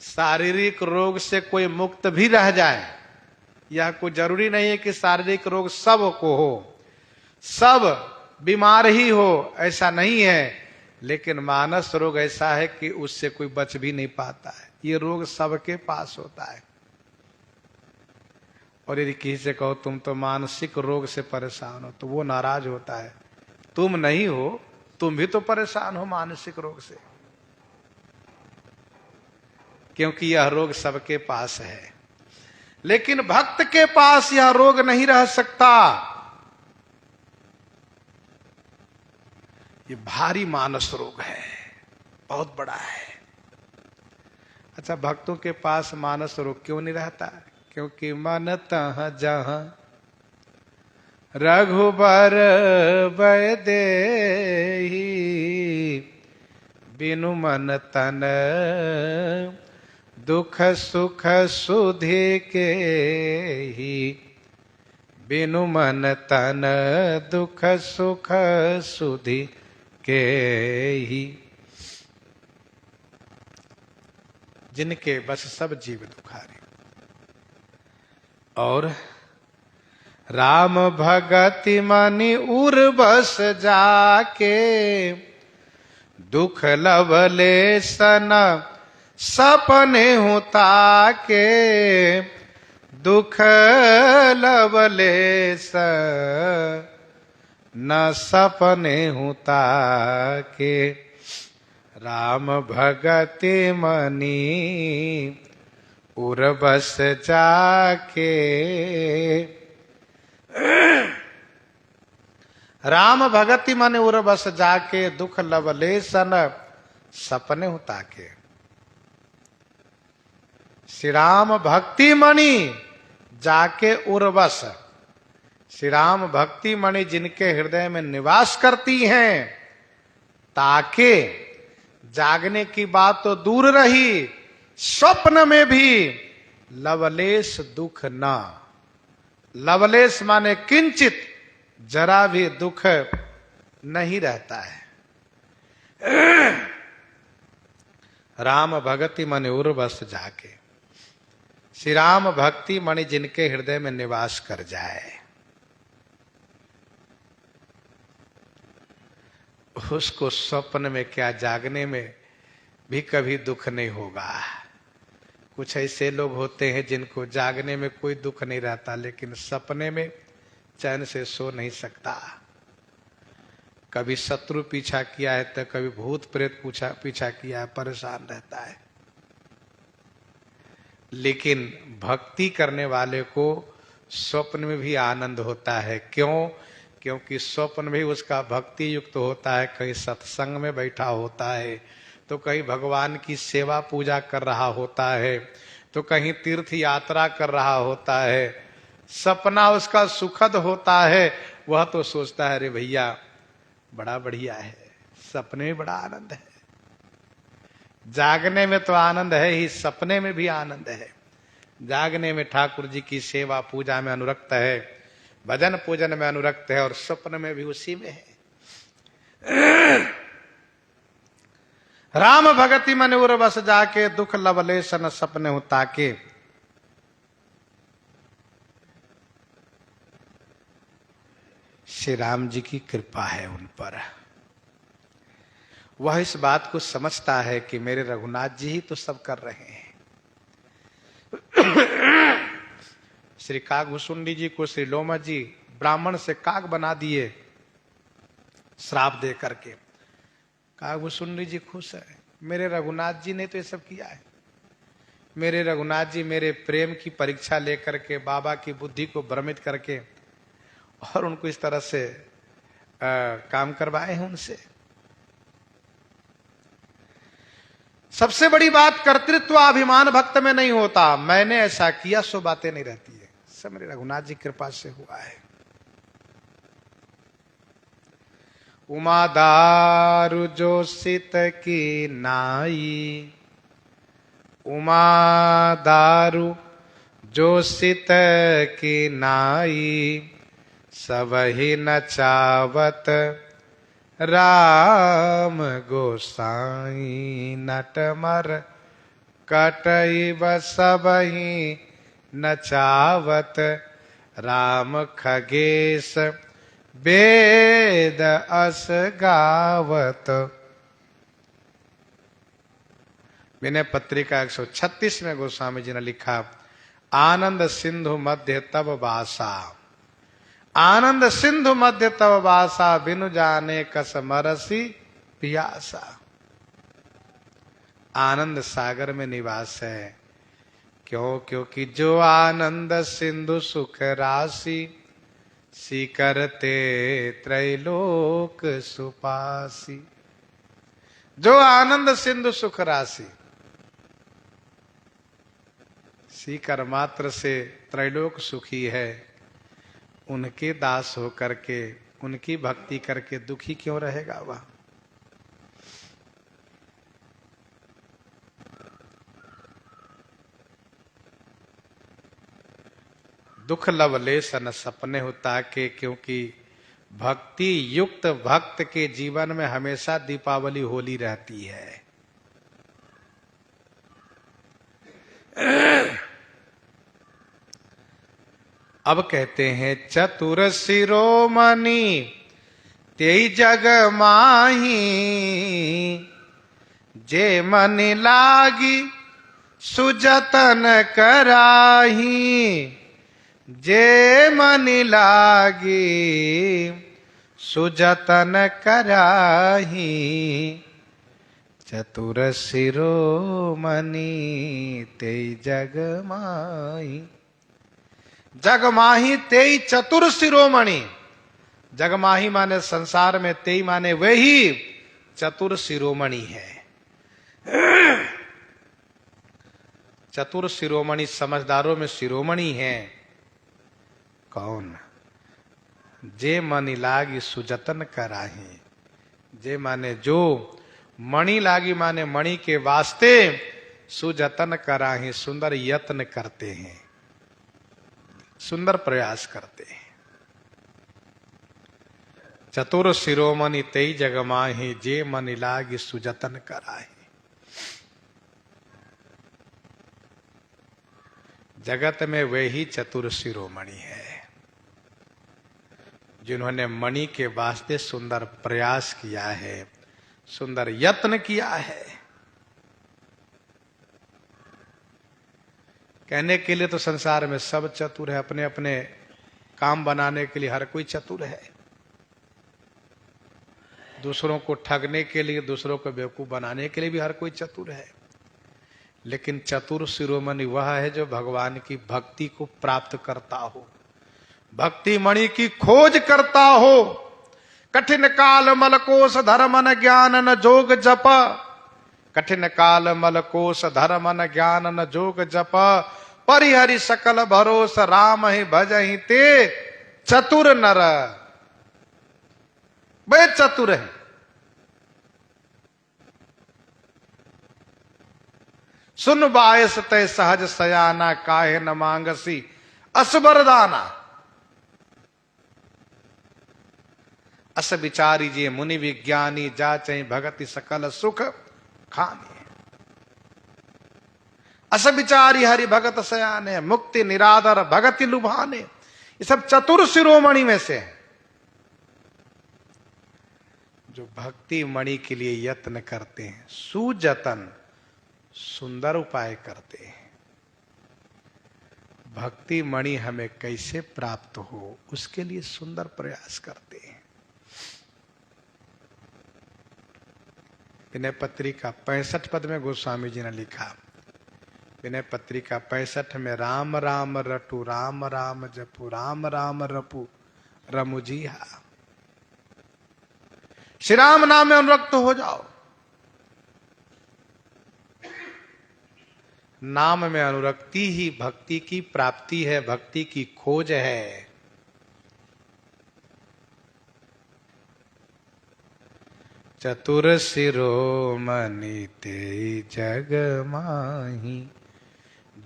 शारीरिक रोग से कोई मुक्त भी रह जाए, यह कोई जरूरी नहीं है कि शारीरिक रोग सब को हो, सब बीमार ही हो, ऐसा नहीं है। लेकिन मानस रोग ऐसा है कि उससे कोई बच भी नहीं पाता है। ये रोग सबके पास होता है। और यदि किसी से कहो तुम तो मानसिक रोग से परेशान हो, तो वो नाराज होता है। तुम नहीं हो, तुम भी तो परेशान हो मानसिक रोग से, क्योंकि यह रोग सबके पास है। लेकिन भक्त के पास यह रोग नहीं रह सकता। ये भारी मानस रोग है, बहुत बड़ा है। अच्छा, भक्तों के पास मानस रोग क्यों नहीं रहता? क्योंकि मन तह जहां रघुबर बय देहि, बिनु मन तन दुख सुख सुधि के ही, बिनु मन तन दुख सुख सुधि के ही। जिनके बस सब जीव दुखारी। और राम भगति मनि उर बस जाके, दुख लवले सन सपने होता के, दुख लवले न सपने होता के। राम भगति मनि उर बस जाके, राम भगति मनि उर बस जाके, दुख लवले सन सपने होता के। श्री राम भक्ति मणि जाके उर्वश, श्री राम भक्ति मणि जिनके हृदय में निवास करती हैं, ताके जागने की बात तो दूर रही, स्वप्न में भी लवलेश दुख ना। लवलेश माने किंचित, जरा भी दुख नहीं रहता है। राम भगति मन उर्वस जाके, श्री राम भक्ति मणि जिनके हृदय में निवास कर जाए, उसको स्वप्न में क्या जागने में भी कभी दुख नहीं होगा। कुछ ऐसे लोग होते हैं जिनको जागने में कोई दुख नहीं रहता, लेकिन सपने में चैन से सो नहीं सकता। कभी शत्रु पीछा किया है तो कभी भूत प्रेत पीछा किया है, परेशान रहता है। लेकिन भक्ति करने वाले को स्वप्न में भी आनंद होता है। क्यों? क्योंकि स्वप्न भी उसका भक्ति युक्त होता है। कहीं सत्संग में बैठा होता है, तो कहीं भगवान की सेवा पूजा कर रहा होता है, तो कहीं तीर्थ यात्रा कर रहा होता है। सपना उसका सुखद होता है। वह तो सोचता है, अरे भैया बड़ा बढ़िया है, सपने में बड़ा आनंद है। जागने में तो आनंद है ही, सपने में भी आनंद है। जागने में ठाकुर जी की सेवा पूजा में अनुरक्त है, भजन पूजन में अनुरक्त है, और स्वप्न में भी उसी में है। राम भगति मन उर्वस जाके, दुख लवलेशन सपने हो ताके। श्री राम जी की कृपा है उन पर। वह इस बात को समझता है कि मेरे रघुनाथ जी ही तो सब कर रहे हैं। श्री कागभूषुंडी जी को श्री लोमा जी ब्राह्मण से काग बना दिए श्राप दे करके। कागभूषुंडी जी खुश है, मेरे रघुनाथ जी ने तो ये सब किया है। मेरे रघुनाथ जी मेरे प्रेम की परीक्षा लेकर के, बाबा की बुद्धि को भ्रमित करके, और उनको इस तरह से काम करवाए हैं उनसे। सबसे बड़ी बात, कर्तृत्व अभिमान भक्त में नहीं होता। मैंने ऐसा किया सो बातें नहीं रहती है, सब मेरे रघुनाथ जी कृपा से हुआ है। उमा दारु जो सित की नाई, उमा दारु जो सित की नाई, सबहि नचावत राम गोसाई। नटमर कटइब सबहि नचावत, राम खगेश वेद अस गावत। विनय पत्रिका 136 में गोस्वामी जी ने लिखा, आनंद सिंधु मध्य तब वासा, आनंद सिंधु मध्य तब वासा, बिनु जाने कस मरसी पियासा। आनंद सागर में निवास है। क्यों? क्योंकि जो आनंद सिंधु सुख राशि, सी करते त्रैलोक सुपासी। जो आनंद सिंधु सुख राशि, सी कर मात्र से त्रैलोक सुखी है, उनके दास हो करके, उनकी भक्ति करके दुखी क्यों रहेगा वह? दुख लवलेशन सपने होता के, क्योंकि भक्ति युक्त भक्त के जीवन में हमेशा दीपावली होली रहती है। अब कहते हैं, चतुर शिरोमणि तेई जग माही, जे मन लागी सुजतन कराही, जे मन लागी सुजतन कराही। चतुर शिरोमणि तेई जग माही। जगमाही तेई चतुर शिरोमणि। जगमाही माने संसार में, तेई माने वही चतुर शिरोमणि है। चतुर शिरोमणि समझदारों में शिरोमणि है। कौन? जे मणि लागी सुजतन कराही। जे माने जो, मणि लागी माने मणि के वास्ते सुजतन कराहि, सुंदर यत्न करते हैं, सुंदर प्रयास करते हैं। चतुर शिरोमणि तेई जग माहि, जे मन लागी सुजतन कराहि। जगत में वे ही चतुर शिरोमणि है जिन्होंने मणि के वास्ते सुंदर प्रयास किया है, सुंदर यत्न किया है। कहने के लिए तो संसार में सब चतुर है, अपने अपने काम बनाने के लिए हर कोई चतुर है। दूसरों को ठगने के लिए, दूसरों को बेवकूफ बनाने के लिए भी हर कोई चतुर है। लेकिन चतुर शिरोमणि वह है जो भगवान की भक्ति को प्राप्त करता हो, भक्ति मणि की खोज करता हो। कठिन काल मलकोष धर्मन ज्ञान न जोग जप, कठिन काल मलकोष धर्मन ज्ञान न जोग जप, परिहरि सकल भरोस राम ही भजहि ते चतुर नर। वे चतुर है। सुन बायस तय सहज सयाना, काहे न मांगसी अस वरदाना। अस विचारी जे मुनि विज्ञानी, जाचै भगति सकल सुख खानी। अस विचारी हरि भगत सयाने, मुक्ति निरादर भगति लुभाने। ये सब चतुर शिरोमणि में से है जो भक्ति मणि के लिए यत्न करते हैं, सुजतन सुंदर उपाय करते हैं। भक्ति मणि हमें कैसे प्राप्त हो उसके लिए सुंदर प्रयास करते हैं। विनय पत्रिका 65 पद में गोस्वामी जी ने लिखा, विनय पत्रिका 65 में, राम राम रटु राम राम जपु, राम राम रपु रमुजिहा। श्री राम नाम में अनुरक्त हो जाओ। नाम में अनुरक्ति ही भक्ति की प्राप्ति है, भक्ति की खोज है। चतुर शिरोमणि तेई जग माहि,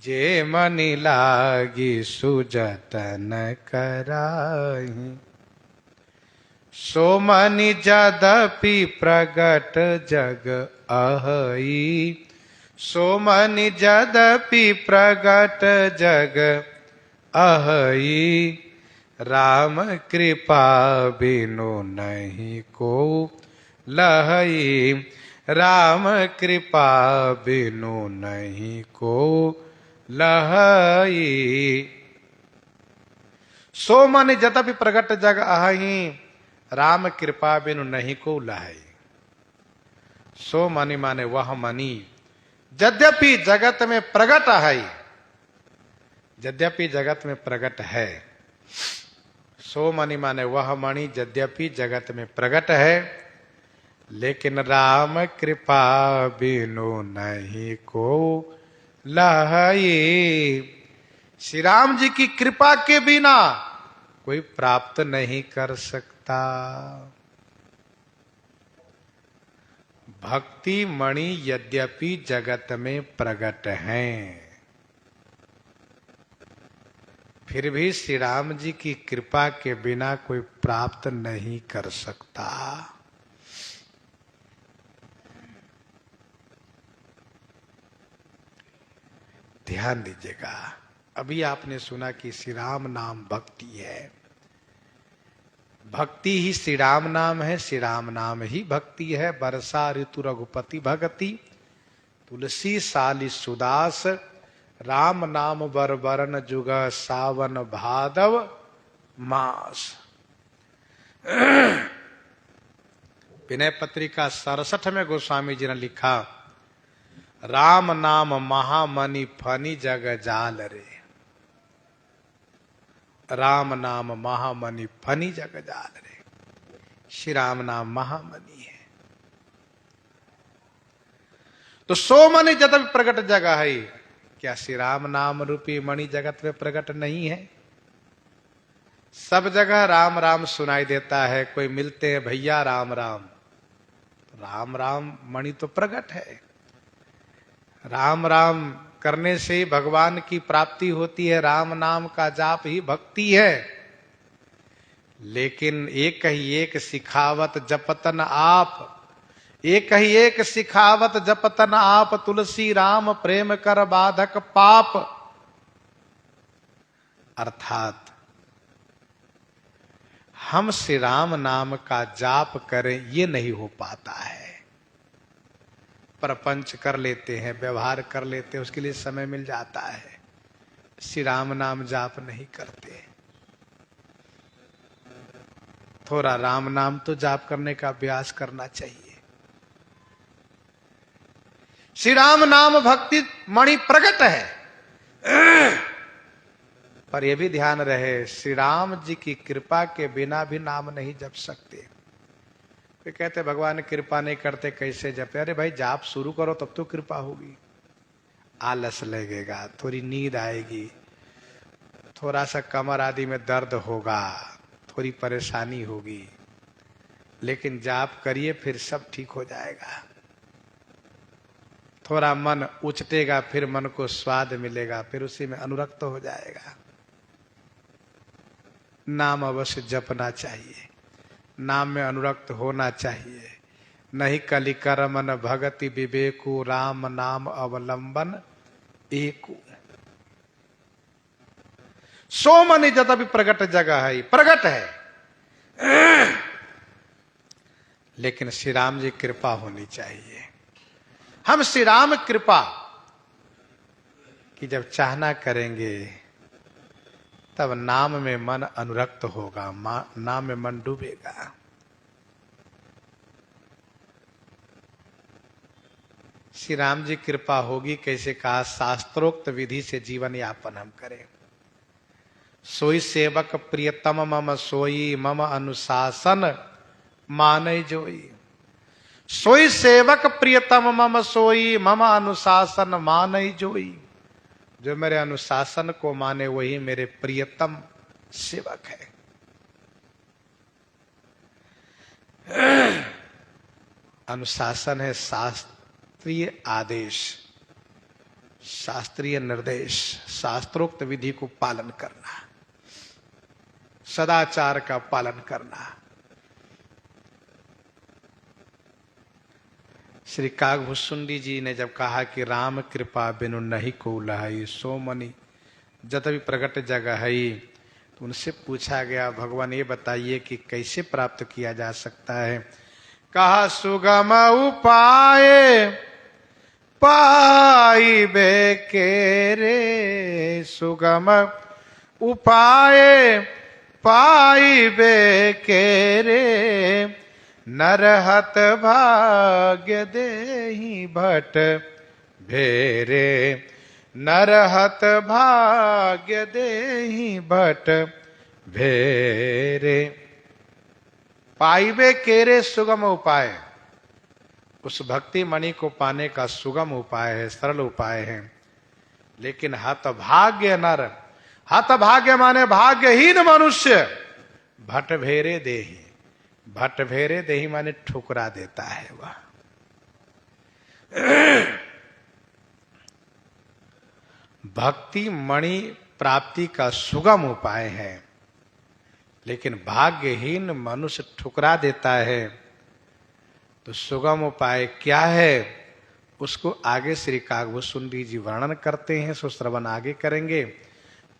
जे मनि लागी सुजतन कराहि। सो मनि जदपि प्रगट जग अहई, सो मनि जदपि प्रगट जग अहई। राम कृपा बिनु नहीं को लहई, राम कृपा बिनु नहीं को लहई। सो मनि जदपि प्रगट जग अहई, राम कृपा बिनु नहीं को लहई। सो मनि माने वह मनि, यद्यपि जगत में प्रगट है, यद्यपि जगत में प्रगट है। सो मणि माने वह मणि यद्यपि जगत में प्रगट है, लेकिन राम कृपा बिनु नहीं को लहई। श्री राम जी की कृपा के बिना कोई प्राप्त नहीं कर सकता। भक्ति मणि यद्यपि जगत में प्रगट हैं, फिर भी श्री राम जी की कृपा के बिना कोई प्राप्त नहीं कर सकता। ध्यान दीजिएगा, अभी आपने सुना कि श्री राम नाम भक्ति है, भक्ति ही श्री राम नाम है, श्री राम नाम ही भक्ति है। वर्षा ऋतु रघुपति भक्ति, तुलसी साली सुदास, राम नाम बरबरन जुग सावन भादव मास। विनय पत्रिका 67 में गोस्वामी जी ने लिखा, राम नाम महामणि फनी जग जाल रे। राम नाम महामणि फनी जग जाल रे। श्री राम नाम महामणि है। तो सो मणि जब प्रकट जगह है, क्या श्री राम नाम रूपी मणि जगत में प्रकट नहीं है? सब जगह राम राम सुनाई देता है। कोई मिलते हैं, भैया राम राम, राम राम मणि तो प्रकट है। राम राम करने से ही भगवान की प्राप्ति होती है, राम नाम का जाप ही भक्ति है। लेकिन एक ही एक सिखावत जपतन आप, एक ही एक सिखावत जपतन आप, तुलसी राम प्रेम कर बाधक पाप। अर्थात हम श्री राम नाम का जाप करें ये नहीं हो पाता है। प्रपंच कर लेते हैं, व्यवहार कर लेते हैं, उसके लिए समय मिल जाता है, श्री राम नाम जाप नहीं करते। थोड़ा राम नाम तो जाप करने का अभ्यास करना चाहिए। श्री राम नाम भक्ति मणि प्रकट है, पर यह भी ध्यान रहे श्री राम जी की कृपा के बिना भी नाम नहीं जप सकते। वे कहते भगवान कृपा नहीं करते कैसे जपे? अरे भाई जाप शुरू करो तब तो कृपा होगी। आलस लगेगा, थोड़ी नींद आएगी, थोड़ा सा कमर आदि में दर्द होगा, थोड़ी परेशानी होगी, लेकिन जाप करिए फिर सब ठीक हो जाएगा। थोड़ा मन उचटेगा, फिर मन को स्वाद मिलेगा, फिर उसी में अनुरक्त हो जाएगा। नाम अवश्य जपना चाहिए, नाम में अनुरक्त होना चाहिए। नहीं कलिकर मन भगति विवेकु, राम नाम अवलंबन एकु। सो मनि जदपि प्रगट जगह है, प्रगट है, लेकिन श्री राम जी कृपा होनी चाहिए। हम श्री राम कृपा की जब चाहना करेंगे तब नाम में मन अनुरक्त होगा, नाम में मन डूबेगा। श्री राम जी कृपा होगी कैसे? कहा शास्त्रोक्त विधि से जीवन यापन हम करें। सोई सेवक प्रियतम मम सोई, मम अनुशासन माने जोई। सोई सेवक प्रियतम मम सोई, मम अनुशासन माने जोई। जो मेरे अनुशासन को माने वही मेरे प्रियतम सेवक है। अनुशासन है शास्त्रीय आदेश, शास्त्रीय निर्देश, शास्त्रोक्त विधि को पालन करना, सदाचार का पालन करना। श्री कागभूषुंडी जी ने जब कहा कि राम कृपा बिनु नहीं को लहाई, सो मनि जतभी प्रगट जगह है, तो उनसे पूछा गया भगवान ये बताइए कि कैसे प्राप्त किया जा सकता है? कहा सुगम उपाय पाइबे के रे, सुगम उपाय पाइबे के रे, नरहत भाग्य देहि भट भेरे, नरहत भाग्य देहि भट भेरे। पाइबे केरे सुगम उपाय, उस भक्ति मणि को पाने का सुगम उपाय है, सरल उपाय है। लेकिन हतभाग्य नर, हतभाग्य माने भाग्यहीन मनुष्य, भट भेरे देहि, भट भेरे देहि माने ठुकरा देता है वह। भक्ति मणि प्राप्ति का सुगम उपाय है, लेकिन भाग्यहीन मनुष्य ठुकरा देता है। तो सुगम उपाय क्या है उसको आगे श्री कागभूषुंडी जी वर्णन करते हैं, सो श्रवण आगे करेंगे।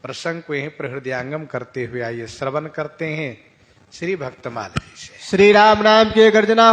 प्रसंग को यहीं पर हृदयांगम करते हुए आइए श्रवण करते हैं श्री भक्तमाल जी से। श्री राम नाम की गर्जना